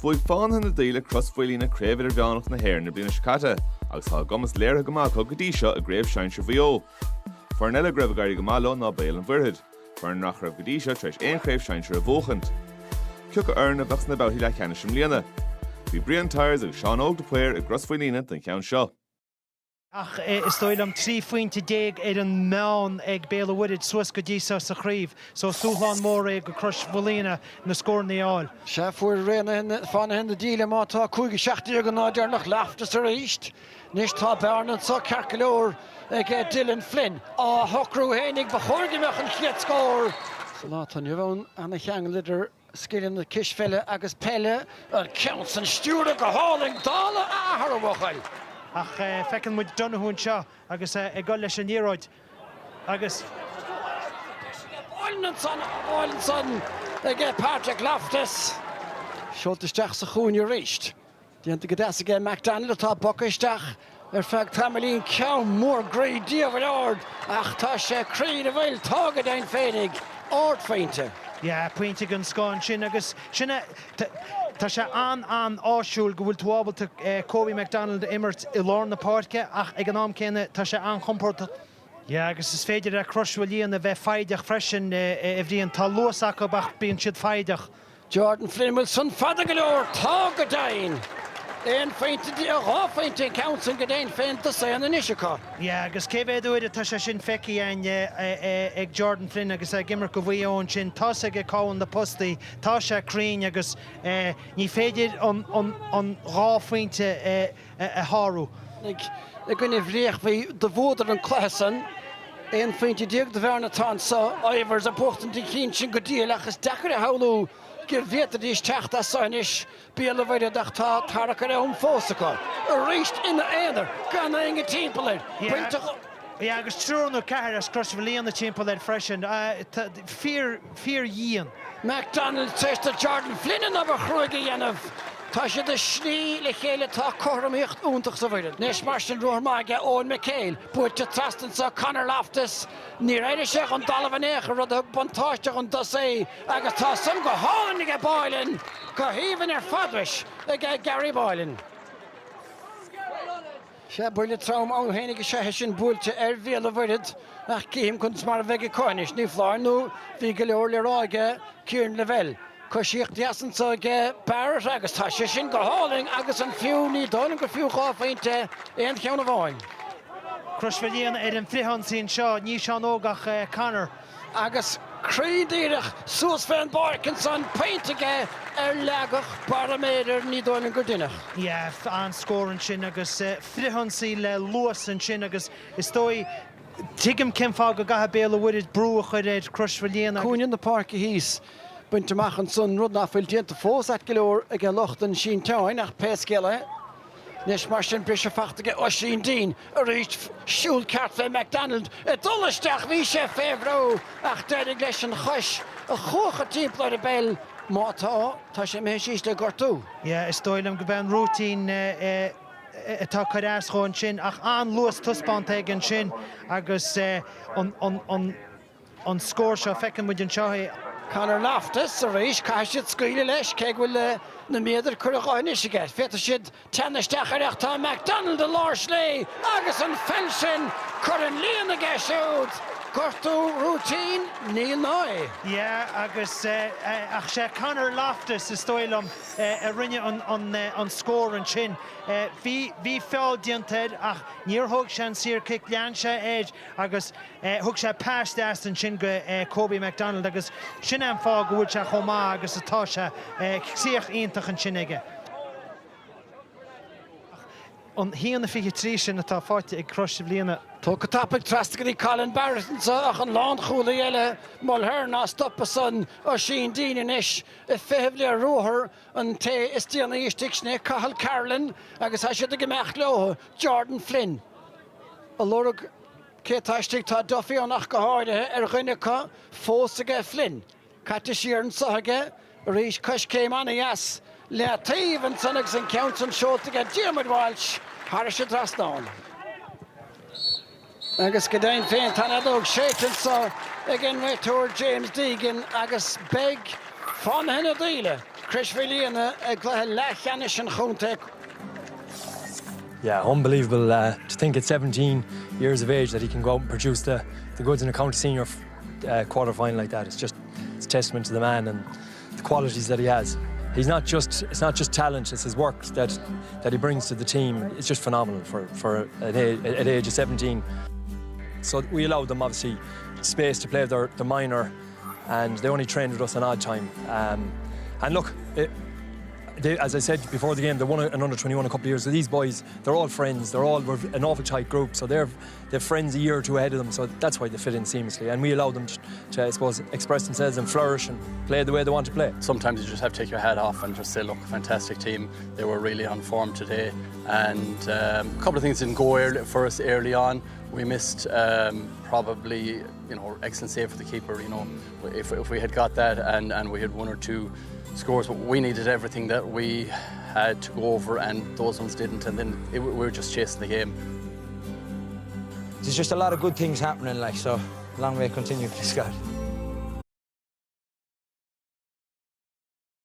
Bhuaigh Fánaithe Daoile Crois Mhaoilíona creibead bheannach na hhéir na bliana scata, agus tá gomas léirthe go maith go dtí seo a gréibh Ceannais bhío. Fuair eile greibh gairí go Mayo ná Béal an Mhuirthead, fuair nach raibh go dtí seo treis aon creibeh Ceannais a bhóchant. Ceoch a arna bheachs na Báilthe le Ceannais Mhaoilíona. Bhí Brian Tyres agus Seán Óg de Puir a Crois Mhaoilíona den ceann seo. Ach, is dóilm 3-10 an meán ag Belmullet suas go dtí sa chríomh, so súlán mór ag go Crossmolina na scór Daoile. Se fuair réna Fánaithe na Deel mátá 5-7 go náidir nach leaftas a ríist. Nis tá bearnan sa Ceannais ag Dylan Flynn. Thocrú hénig ba chóirgimeach an chiad scór. So lá tá bhán anna cheanglidir skillan na Kisfelle agus Peile ar ceann an stúra go háling dála áthar a bhachail. Ach, fecinn muid Donahún seo, agus go leis an níróid, agus... Boilinson, ag Patrick Loftus. Seoltaisteach sa chúin i ríist. Díanta go deas ag McDonald atá bocaisteach ar feadh tamalaín ceann mór gréidíomh ord, ach tá sé crín a bhfuil tágad ein féinnig Buaicphointí. Ja, pointe gan scáin sin agus sinna tá sé an áisiúil go bhfuil túábalta Cóbí McDonald immert I lár na páirce ach ag an am céine tá sé an chompórta. Ja, agus is féidir a Crois Mhaoilíona bheith faideach freisin I bhríon tá luas acu bach bíonn siad faideach. Jordan Flynn will son fada go leor tágad dain. Éon féinte a ráfeinte council go dain féint a sé an inisisicá. Ja, agus cébhéad uair tá sé sin feici ag Jordan Flynn agus gimmar go bhíon sin tá sé go cáin na postaí, tá sé crín agus ní féidir an ráfeinte a háú. Ag gine bhríoch bhí de bhódar an chlásan, éon féinte díag de bhena tá sa áibhars a pochtantí cín sin go díal agus dechar a haulú gur bhétar dís techt a Ceannais Béal a bhaidir tá tarach ar an fósacha. A ríist ina éidir gan inge timpplair. Ja, agus trúnú ceir as Crois Mhaoilíona timpplair freisin, fíor díon. McDonald teiste Jordan Flynn an aber chruige dhéanamh. Tá sé de slí le chéile tá choramíocht úntaach sa bhaidir. Nes mar sin roir Maigh ón McHale, buirte trastan sa Conor Loftus, ní réidir sé an dalmhan éair rud a bontáisteach an dosé, agus tá sam go hánig a Báilin, go híomhann ar fadris ag Gary Báilin. Se buile trám áhénig a sé sin búilte ar Béal a bhairid, ach cíim chun mar a bheith Ceannais, ní fláir nó bhí go leor le ráige Ciarán Level. Cosíocht deasan sa Barrett agus tá sé sin go háling agus an fiú ní dálan go fiú Buaicphointí éon cheann a bháin. Crois Mhaoilíona ar an phríhan sin seo, ní Seán Ógach Conor. Agus crídíireach suas féin Barkinson peintige ar leagach paraméidir ní dálan go duineach. Ja, an scóran sin agus phríhan sí le luas an sin agus is dói tuigim cin fá go gatha Belmullet brúach ar éid Crois Mhaoilíona. Cúin in na parc hís. Buinteach an son rud nach bhfuil déanta fós at go leor ag lochtan sin teáin ach pescéile. Nes mar sin brise fachtaige ó sin dín a ríist siúl ceart fé McDonald a dulaisteach bhí sé féhró ach deidir leis an chois a chócha timpplair a Béal mátá tá sé mé síiste gortú. Ja, is dóilm go ben rútín tá chodáas chun sin ach an luas tuspáint ag an sin agus an scór seo fecinn muid an seo. Conor Loftus a ríis caiisiid scaoile leis cé bhfuil na méidir chuáine sige. Fétar siad tenaisteach ar tá McDonald a lár slé agus an fel sin chur an líon a gceisiúd. Gortú rútín níl ná. Ja, agus ach sé Conor Loftus is dóilm a rinne an scór an sin. Bhí fáil diantaid ach níor thug sé an siar cic lean sé éid agus thug sé páist as an sin go Cóbí McDonald agus sin an fá go bhfuil sé chomá agus atá sé síoch ionintach an sin aige. An híana fi trí sin atá fáte ag Crois Mhaoilíona. Tá go tapig trastigí Colin Barrett ach an lán chúla eile máthir ná stoppa san ó sin díine isis I féhbli a ruthir an té is tíana ístíicne Cathal Carolyn agus tá siad a gmeach leo Jordan Flynn. A lorug cétáistigh tá Duffy annach go háirithe ar ghine fósaige Flynn. Caite siar an sathige ríis cos céim anna yes le taobh an sannig san ceann san seotaige Diarmaid Walsh thar sé trasnáin. Agus go dain féin tá adóg sétan sa ag an réiteoir James Deegan agus beg Fánaithe Daoile Crois Mhaoilíona Lechanis and Chuntek. Yeah, unbelievable to think at 17 years of age that he can go out and produce the goods in a county senior quarter-final like that. It's a testament to the man and the qualities that he has. It's not just talent, it's his work that he brings to the team. It's just phenomenal for at age of 17. So we allowed them obviously space to play their minor, and they only trained with us an odd time. And look, as I said before the game, they won an under-21 a couple of years. So these boys, they're all friends. We're an awful tight group. So they're friends a year or two ahead of them. So that's why they fit in seamlessly. And we allow them to, I suppose, express themselves and flourish and play the way they want to play. Sometimes you just have to take your hat off and just say, look, fantastic team. They were really on form today. And a couple of things didn't go for us early on. We missed probably, excellent save for the keeper. If we had got that and we had one or two scores, but we needed everything that we had to go over, and those ones didn't, and then we were just chasing the game. There's just a lot of good things happening, so long way to continue, please God.